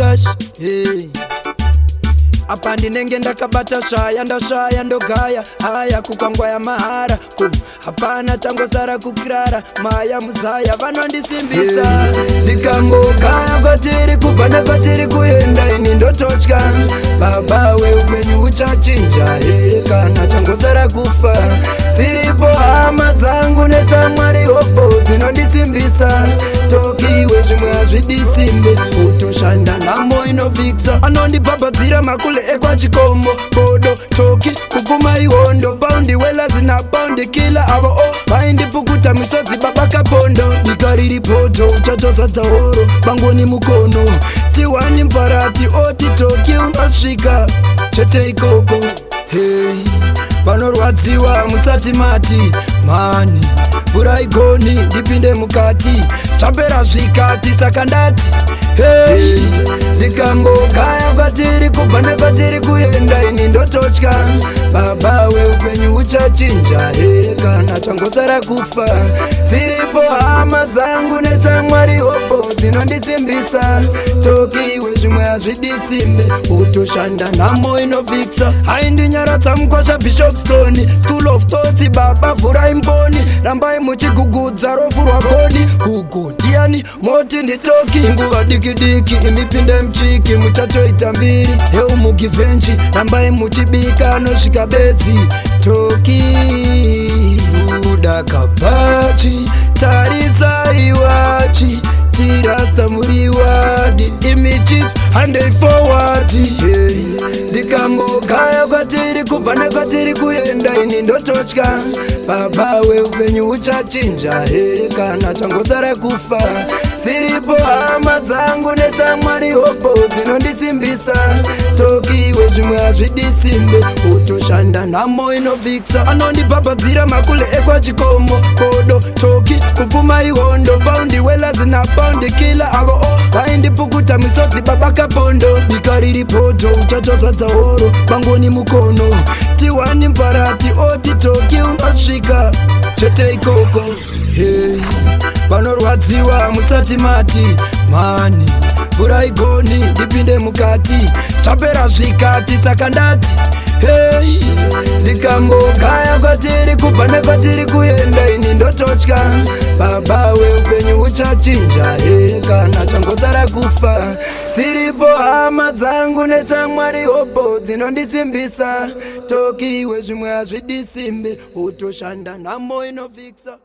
cash. Hey. Apa ndinenge ndakabata shaya ndashaya ndogaya haya kukwangwa ya mahara hapana changosara kukirara maya muzaya vanondisimbisa ndikangogaya kwatiri kubva nekwatiri kuenda ini ndototya baba weupenyu uchachinja here kana changosara kufa dziripo hama dzangu nechamwari hopo dzinondisimbisa tokiwe zvimwe hazvidisimbe utoshanda nhamo inofikisa anondibhabhadzira makule ekwachikomo bodo toki kupfuma ihondo paundi welazi napaundi kila avo vaindipukuta misodzi babakapondo dika riri poto uchatozadza horo bangoni mukono tiwani mparati oti toki unosvika chete ikoko. Hey, panorwadziwa musati mati mani mvura igoni ndipinde mukati zvapera zvikati saka ndati hey, ndikangogaya kwatiri kubva nekwatiri kuenda ini ndototya baba weupenyu uchachinja here kana changosara kufa dziripo hama dzangu nechamwari hopo dzinondisimbisa tokiwe zvimwe hazvidisimbe utoshanda nhamo inofikisa haindinyaradza mukwasha Bishop Stone School of Thoughts baba vhurai mboni rambai muchigugudza rofu rwakoni gugu ndiani moti nditoki nguva dikidiki imipinde mchiki muchatoita mbiri heumugivenchi rambai muchibika anosvika bedzi toki udakabachi tarisaiwachi tirasta muriwadi imichif handei forward. Ndikangogaya kwatiri kubva nekwatiri kuenda ini ndototya baba weupenyu uchachinja here kana changosara kufa dziripo hama dzangu nechamwari hopo dzinondisimbisa tokiwe zvimwe hazvidisimbe utoshanda nhamo inofikisa anondibhabhadzira makule ekwachikomo bodo toki kupfuma ihondo paundi welazi napaundi kila avo vaindipukuta misodzi babakapondo dika riri poto uchatozadza horo bangoni mukono tiwani mparati oti toki unosvika chete ikoko. Hey, panorwadziwa musati mati mani mvura igoni ndipinde mukati zvapera zvikati saka ndati hey, ndikangogaya kwatiri kubva nekwatiri kuenda ini ndototya baba weupenyu uchachinja here kana changosara kufa dziripo hama dzangu nechamwari hopo dzinondisimbisa tokiwe zvimwe hazvidisimbe utoshanda nhamo inofikisa.